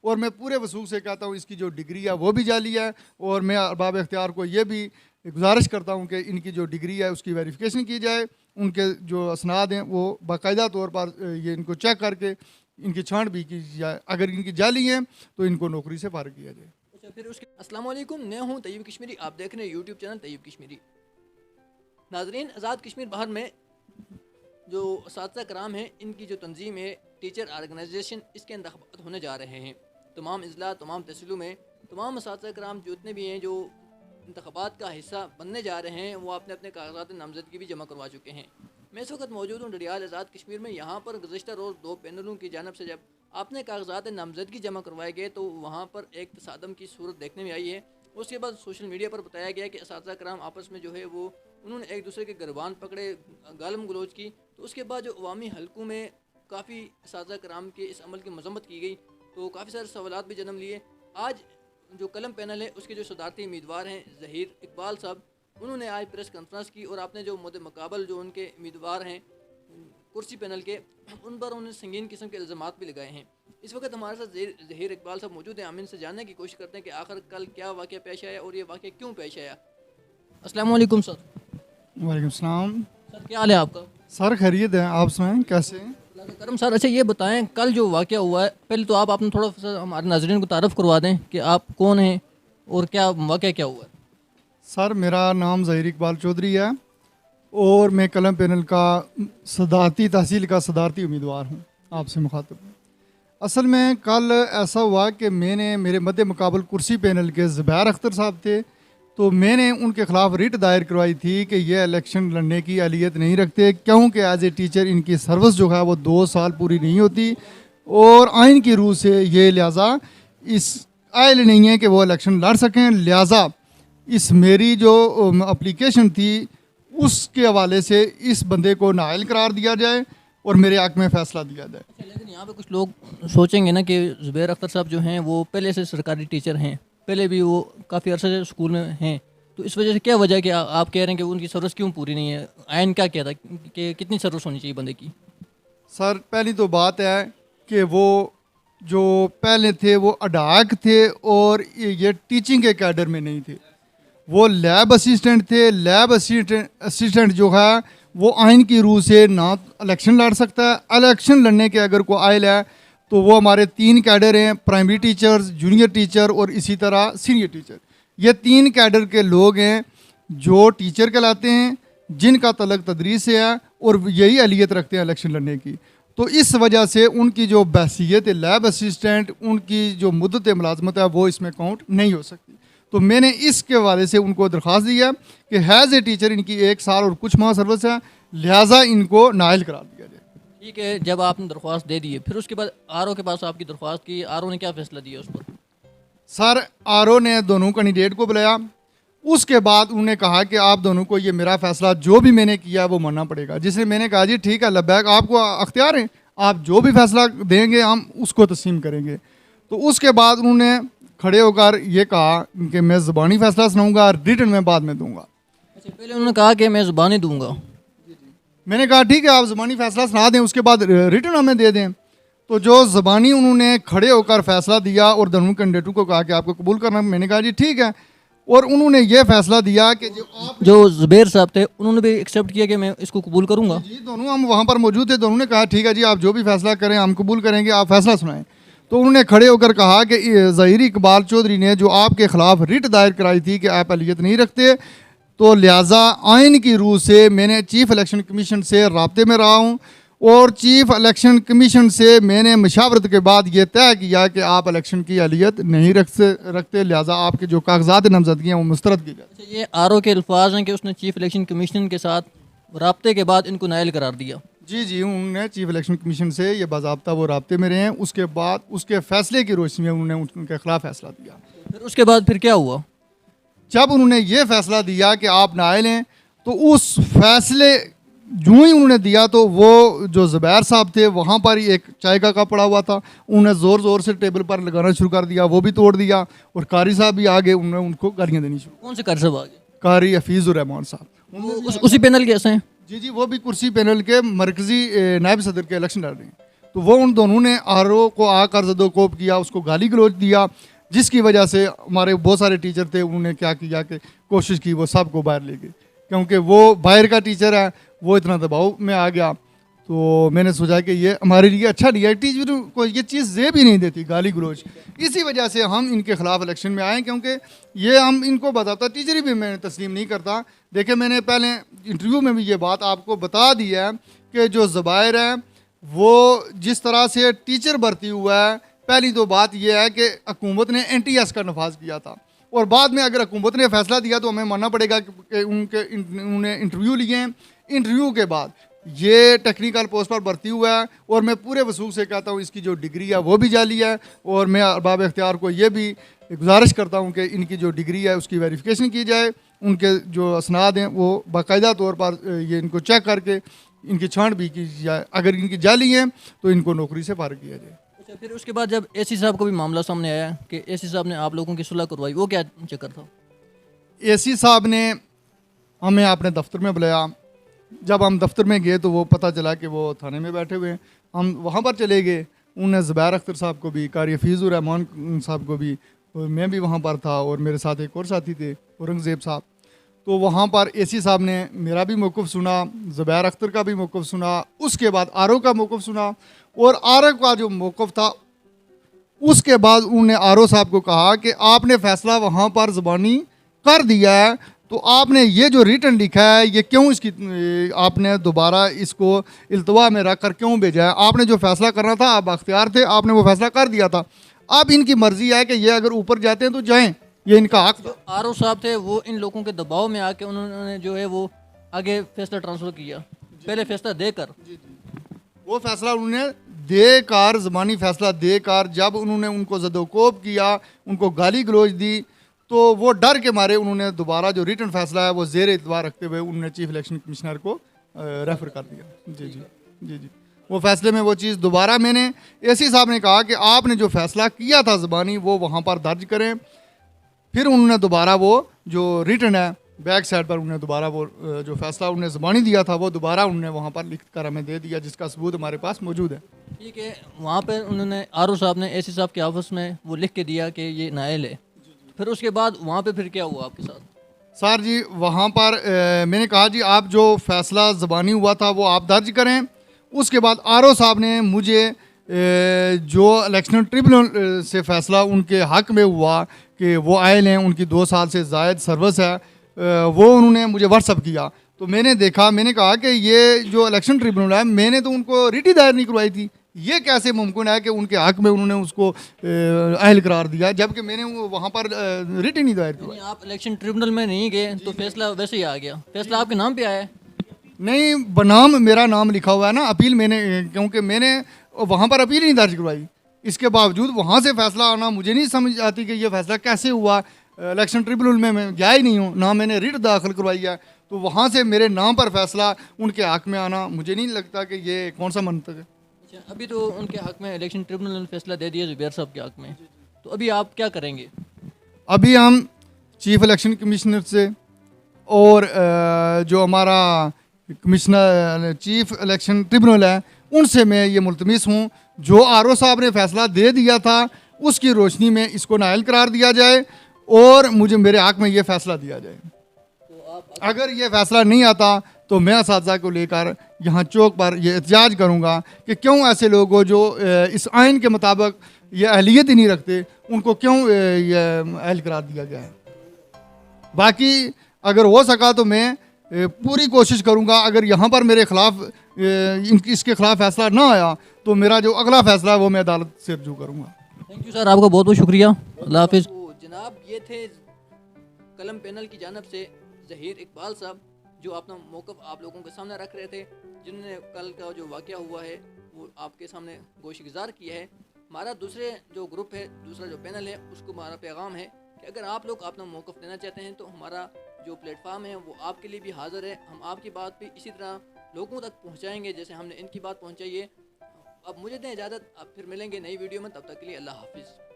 और मैं पूरे वसूख से कहता हूँ इसकी जो डिग्री है वो भी जाली है। और मैं अरबाब इख्तियार को ये भी गुजारिश करता हूँ कि इनकी जो डिग्री है उसकी वेरिफिकेशन की जाए, उनके जो असनाद हैं वो बाकायदा तौर पर ये इनको चेक करके इनकी छांट भी की जाए। अगर इनकी जाली हैं तो इनको नौकरी से फारिग किया जाए। अच्छा, फिर उसके अस्सलाम वालेकुम, मैं हूँ तैयब कश्मीरी, आप देख रहे हैं यूट्यूब चैनल तैयब कश्मीरी। नाजरीन, आज़ाद कश्मीर बाहर में जो असातिज़ा कराम हैं, इनकी जो तंजीम है टीचर ऑर्गेनाइजेशन, इसके इंतखाबात होने जा रहे हैं। तमाम अजला, तमाम तहसीलों में तमाम असातिज़ा कराम जितने भी हैं जो इंतखाबात का हिस्सा बनने जा रहे हैं, वो अपने अपने कागजात नामजदगी भी जमा करवा चुके हैं। मैं इस वक्त मौजूद हूँ डडियाल आज़ाद कश्मीर में। यहाँ पर गुज़श्ता रोज़ 2 पैनलों की जानब से जब आपने कागजात नामजदगी जमा करवाए गए तो वहाँ पर एक तसादम की सूरत देखने में आई है। उसके बाद सोशल मीडिया पर बताया गया कि असातिज़ा कराम आपस में जो है वो उन्होंने एक दूसरे के गिरबान पकड़े, गालम गलोच की। तो उसके बाद जो अवामी हलकों में काफ़ी असातिज़ा कराम के इस अमल की मजम्मत की गई, तो काफ़ी सारे सवालात भी जन्म लिए। आज जो कलम पैनल है उसके जो सदारती उम्मीदवार हैं ज़हीर इकबाल साहब, उन्होंने आज प्रेस कॉन्फ्रेंस की और आपने जो मुद्दे मुकाबल जो उनके उम्मीदवार हैं कुर्सी पैनल के, उन पर उन्होंने संगीन किस्म के इल्ज़ामात भी लगाए हैं। इस वक्त हमारे साथ ज़हीर इकबाल साहब मौजूद हैं। हम इनसे जानने की कोशिश करते हैं कि आखिर कल क्या वाक़या पेश आया और ये वाक़या क्यों पेश आया। अस्सलाम वालेकुम सर। वालेकुम सलाम। सर क्या हाल है आपका? सर खैरियत है, आप सुनाएं कैसे हैं? अल्लाह का करम। सर अच्छा ये बताएं, कल जो वाक़या हुआ है, पहले तो आप अपना थोड़ा सा हमारे नाज़रीन को तारफ़ करवा दें कि आप कौन हैं और क्या वाक़या क्या हुआ है। सर मेरा नाम ज़हीर इकबाल चौधरी है और मैं कलम पैनल का सदारती तहसील का सदारती उम्मीदवार हूँ, आपसे मुखातिब हूँ। असल में कल ऐसा हुआ कि मैंने मेरे मद्दे मुकाबल कुर्सी पैनल के ज़ुबैर अख्तर साहब थे, तो मैंने उनके ख़िलाफ़ रिट दायर करवाई थी कि ये इलेक्शन लड़ने की अहलियत नहीं रखते, क्योंकि एज ए टीचर इनकी सर्विस जो है वो 2 साल पूरी नहीं होती और आइन की रूह से ये लिहाजा इस आयल नहीं है कि वो इलेक्शन लड़ सकें। लिहाजा इस मेरी जो एप्लीकेशन थी उसके हवाले से इस बंदे को नाअहल करार दिया जाए और मेरे हक़ में फ़ैसला दिया जाए। अच्छा, लेकिन यहाँ पे कुछ लोग सोचेंगे ना कि ज़ुबैर अख्तर साहब जो हैं वो पहले से सरकारी टीचर हैं, पहले भी वो काफ़ी अरसे से स्कूल में हैं, तो इस वजह से क्या वजह है कि आप कह रहे हैं कि उनकी सर्विस क्यों पूरी नहीं है? आइन क्या कहता है कि कितनी सर्विस होनी चाहिए बंदे की? सर पहली तो बात है कि वो जो पहले थे वो अडाक थे और ये टीचिंग के कैडर में नहीं थे, वो लैब असिस्टेंट थे। लैब असिस्टेंट जो है वो आइन की रूह से ना इलेक्शन लड़ सकता है। इलेक्शन लड़ने के अगर कोई आयल है तो वो हमारे 3 कैडर हैं, प्राइमरी टीचर्स, जूनियर टीचर और इसी तरह सीनियर टीचर। ये 3 कैडर के लोग हैं जो टीचर कहलाते हैं, जिनका तलक तदरीस से है और यही अहलियत रखते हैं इलेक्शन लड़ने की। तो इस वजह से उनकी जो बहसीत है लैब असिस्टेंट, उनकी जो मुद्दत मुलाजमत है वो इसमें काउंट नहीं हो सकती। तो मैंने इसके हवाले से उनको दरख्वास्त दी है कि हैज़ ए टीचर इनकी 1 साल और कुछ माह सर्विस है, लिहाजा इनको नाअहल करार दिया जाए। ठीक है, जब आपने दरख्वास्त दे दी है फिर उसके बाद आर.ओ. के पास आपकी दरख्वास्त की, आर.ओ. ने क्या फ़ैसला दिया उस पर? Sir RO. ने दोनों कैंडिडेट को बुलाया, उसके बाद उन्होंने कहा कि आप दोनों को ये मेरा फ़ैसला जो भी मैंने किया वो मानना पड़ेगा। जिससे मैंने कहा जी ठीक है, लब्बैक, आपको अख्तियार है, आप जो भी फैसला देंगे हम उसको तस्लीम करेंगे। तो उसके बाद उन्होंने खड़े होकर ये कहा कि मैं ज़बानी फ़ैसला सुनाऊंगा, रिटन में बाद में दूंगा। अच्छा, पहले उन्होंने कहा कि मैं ज़ुबानी दूंगा। मैंने कहा ठीक है, आप ज़बानी फ़ैसला सुना दें, उसके बाद रिटन हमें दे दें। तो जो ज़बानी उन्होंने खड़े होकर फ़ैसला दिया और दोनों कैंडिडेटों को कहा कि आपको कबूल करना, मैंने कहा जी ठीक है। और उन्होंने ये फैसला दिया कि जो ज़ुबैर साहब थे उन्होंने भी एक्सेप्ट किया कि मैं इसको कबूल करूंगा। जी दोनों हम वहाँ पर मौजूद थे, दोनों ने कहा ठीक है जी, आप जो भी फैसला करें हम कबूल करेंगे, आप फैसला सुनाएं। तो उन्होंने खड़े होकर कहा कि ज़हीर इकबाल चौधरी ने जो आपके ख़िलाफ़ रिट दायर कराई थी कि आप अहलियत नहीं रखते, तो लिहाजा आइन की रूह से मैंने चीफ़ इलेक्शन कमीशन से राब्ते में रहा हूँ और चीफ़ इलेक्शन कमीशन से मैंने मशावरत के बाद ये तय किया कि आप इलेक्शन की अहलियत नहीं रखते, लिहाजा आपके जो कागजात नामजदगी हैं वो मुस्तरद की जाए। अच्छा, ये आर.ओ. के अल्फाज हैं कि उसने चीफ़ इलेक्शन कमीशन के साथ राब्ते के बाद इनको नाअहल करार दिया। जी उन्होंने चीफ़ इलेक्शन कमीशन से ये बाज़ाब्ता वो राब्ते में रहे हैं, उसके बाद उसके फ़ैसले की रोशनी में उन्होंने उनके ख़िलाफ़ फ़ैसला दिया। फिर उसके बाद फिर क्या हुआ? जब उन्होंने ये फ़ैसला दिया कि आप नाअहल हैं, तो उस फैसले जो ही उन्होंने दिया तो वो जो ज़ुबैर साहब थे वहाँ पर ही एक चाय का कप पड़ा हुआ था, उन्होंने ज़ोर ज़ोर से टेबल पर लगाना शुरू कर दिया, वो भी तोड़ दिया और कारी साहब भी आगे, उन्होंने उनको गालियाँ देनी शुरू। कौन से कारी साहब आगे? कारी हफीज़ुर रहमान साहब, उसी पैनल के ऐसे हैं? जी वो भी कुर्सी पैनल के मरकज़ी नायब सदर के इलेक्शन लड़ रहे हैं। तो वो उन दोनों ने आरओ को आकर जदोकोब किया, उसको गाली गलौज दिया, जिसकी वजह से हमारे बहुत सारे टीचर थे, उन्होंने क्या किया कि कोशिश की वो सबको बाहर ले गए, क्योंकि वो बाहर का टीचर है, वो इतना दबाव में आ गया। तो मैंने सोचा कि ये हमारे लिए अच्छा नहीं है, टीचर को ये चीज़ दे भी नहीं देती गाली गलौज। इसी वजह से हम इनके ख़िलाफ़ इलेक्शन में आए, क्योंकि ये हम इनको बताता, टीचर भी मैं तस्लीम नहीं करता। देखिए मैंने पहले इंटरव्यू में भी ये बात आपको बता दी है कि जो ज़बायर है वो जिस तरह से टीचर भर्ती हुआ है, पहली तो बात यह है कि हुकूमत ने NTS का नफाज किया था, और बाद में अगर हुकूमत ने फैसला दिया तो हमें मानना पड़ेगा कि उन्होंने इंटरव्यू लिए हैं, इंटरव्यू के बाद ये टेक्निकल पोस्ट पर भर्ती हुआ है। और मैं पूरे वसूख से कहता हूँ इसकी जो डिग्री है वो भी जाली है, और मैं अरबाब इख्तियार को ये भी गुजारिश करता हूँ कि इनकी जो डिग्री है उसकी वेरिफिकेशन की जाए, उनके जो असनाद हैं वो बाकायदा तौर पर ये इनको चेक करके इनकी छांटबीन की जाए, अगर इनकी जाली हैं तो इनको नौकरी से फारिग किया जाए। अच्छा, फिर उसके बाद जब एसी साहब को भी मामला सामने आया कि एसी साहब ने आप लोगों की सुलह करवाई, वो क्या चक्कर था? एसी साहब ने हमें अपने दफ्तर में बुलाया। जब हम दफ्तर में गए तो वो पता चला कि वो थाने में बैठे हुए हैं। हम वहाँ पर चले गए, उन्होंने ज़ुबैर अख्तर साहब को भी, कारी हफीज़ुर रहमान साहब को भी, और मैं भी वहाँ पर था, और मेरे साथ एक और साथी थे औरंगज़ेब साहब। तो वहाँ पर एसी साहब ने मेरा भी मौक़िफ़ सुना, ज़ुबैर अख्तर का भी मौक़िफ़ सुना, उसके बाद आरओ का मौक़िफ़ सुना, और आरओ का जो मौक़िफ़ था उसके बाद उन्होंने आरओ साहब को कहा कि आपने फ़ैसला वहाँ पर ज़बानी कर दिया है, तो आपने ये जो रिटर्न लिखा है ये क्यों इसकी आपने दोबारा इसको इल्तवा में रख कर क्यों भेजा है? आपने जो फ़ैसला करना था आप अख्तियार थे, आपने वो फ़ैसला कर दिया था। अब इनकी मर्ज़ी है कि ये अगर ऊपर जाते हैं तो जाएं, ये इनका हक था। आरओ साहब थे वो इन लोगों के दबाव में आके उन्होंने जो है वो आगे फैसला ट्रांसफ़र किया, पहले फैसला देकर। वो फ़ैसला उन्होंने देकर, ज़बानी फ़ैसला देकर, जब उन्होंने उनको ज़दोकोब किया, उनको गाली गलौज दी, तो वो डर के मारे उन्होंने दोबारा जो रिटर्न फ़ैसला है वो ज़ेर इतबार रखते हुए उन्होंने चीफ इलेक्शन कमिश्नर को रेफ़र कर दिया। जी जी जी जी वो फ़ैसले में वो चीज़ दोबारा मैंने एसी साहब ने कहा कि आपने जो फ़ैसला किया था ज़बानी वो वहाँ पर दर्ज करें। फिर उन्होंने दोबारा वो जो रिटर्न है बैक साइड पर उन्होंने दोबारा वो जो फ़ैसला उन्होंने ज़बानी दिया था वो दोबारा उन्होंने वहाँ पर लिख कर हमें दे दिया, जिसका सबूत हमारे पास मौजूद है। ठीक है, वहाँ पर उन्होंने आरओ साहब ने एसी साहब के ऑफिस में वो लिख के दिया कि ये नायल है। फिर उसके बाद वहाँ पे फिर क्या हुआ आपके साथ? सर जी वहाँ पर मैंने कहा जी आप जो फ़ैसला ज़बानी हुआ था वो आप दर्ज करें। उसके बाद आरओ साहब ने मुझे जो इलेक्शन ट्रिब्यूनल से फ़ैसला उनके हक़ में हुआ कि वो आयल हैं, उनकी 2 साल से ज़ायद सर्विस है, वो उन्होंने मुझे व्हाट्सअप किया। तो मैंने देखा, मैंने कहा कि ये जो इलेक्शन ट्रिब्यूनल है मैंने तो उनको रिट ही दायर नहीं करवाई थी, ये कैसे मुमकिन है कि उनके हक़ में उन्होंने उसको अहल करार दिया, जबकि मैंने वहाँ पर रिट ही नहीं दायर करवाई। आप इलेक्शन ट्रिब्यूनल में नहीं गए तो फैसला वैसे ही आ गया, फैसला आपके नाम पे आया है? नहीं, बनाम मेरा नाम लिखा हुआ है ना, अपील मैंने, क्योंकि मैंने वहाँ पर अपील नहीं दर्ज करवाई, इसके बावजूद वहाँ से फ़ैसला आना मुझे नहीं समझ आती कि ये फ़ैसला कैसे हुआ। इलेक्शन ट्रिब्यूनल में मैं गया ही नहीं हूँ, ना मैंने रिट दाखिल करवाई है, तो वहाँ से मेरे नाम पर फ़ैसला उनके हक़ में आना मुझे नहीं लगता कि ये कौन सा मंतक है। अच्छा, अभी तो उनके हक़ में इलेक्शन ट्रिब्यूनल ने फैसला दे दिया ज़ुबैर साहब के हक़ में, तो अभी आप क्या करेंगे? अभी हम चीफ इलेक्शन कमिश्नर से और जो हमारा कमिश्नर चीफ इलेक्शन ट्रिब्यूनल है उनसे मैं ये मुल्तमिस हूँ, जो आरओ साहब ने फ़ैसला दे दिया था उसकी रोशनी में इसको नायल करार दिया जाए और मुझे मेरे हक़ में ये फ़ैसला दिया जाए। अगर ये फ़ैसला नहीं आता तो मैं असातिज़ा को लेकर यहाँ चौक पर ये एहतजाज करूँगा कि क्यों ऐसे लोग हो जो इस आइन के मुताबिक ये अहलियत ही नहीं रखते, उनको क्यों ये अहल करार दिया गया है। बाकी अगर हो सका तो मैं पूरी कोशिश करूँगा, अगर यहाँ पर मेरे ख़िलाफ़ इसके ख़िलाफ़ फ़ैसला ना आया तो मेरा जो अगला फ़ैसला है वो मैं अदालत से रजू करूँगा। थैंक यू सर, आपका बहुत बहुत शुक्रिया। अल्लाह हाफिज़। जनाब ये थे कलम पैनल की जानब से ज़हीर इकबाल साहब, जो अपना मौक़िफ़ आप लोगों के सामने रख रहे थे, जिन्होंने कल का जो वाक़या हुआ है वो आपके सामने गोशगुज़ार किया है। हमारा दूसरे जो ग्रुप है, दूसरा जो पैनल है, उसको हमारा पैगाम है कि अगर आप लोग अपना मौक़िफ़ देना चाहते हैं तो हमारा जो प्लेटफार्म है वो आपके लिए भी हाज़िर है। हम आपकी बात भी इसी तरह लोगों तक पहुँचाएँगे जैसे हमने इनकी बात पहुँचाई है। अब मुझे दें इजाज़त, अब फिर मिलेंगे नई वीडियो में, तब तक के लिए अल्लाह हाफिज़।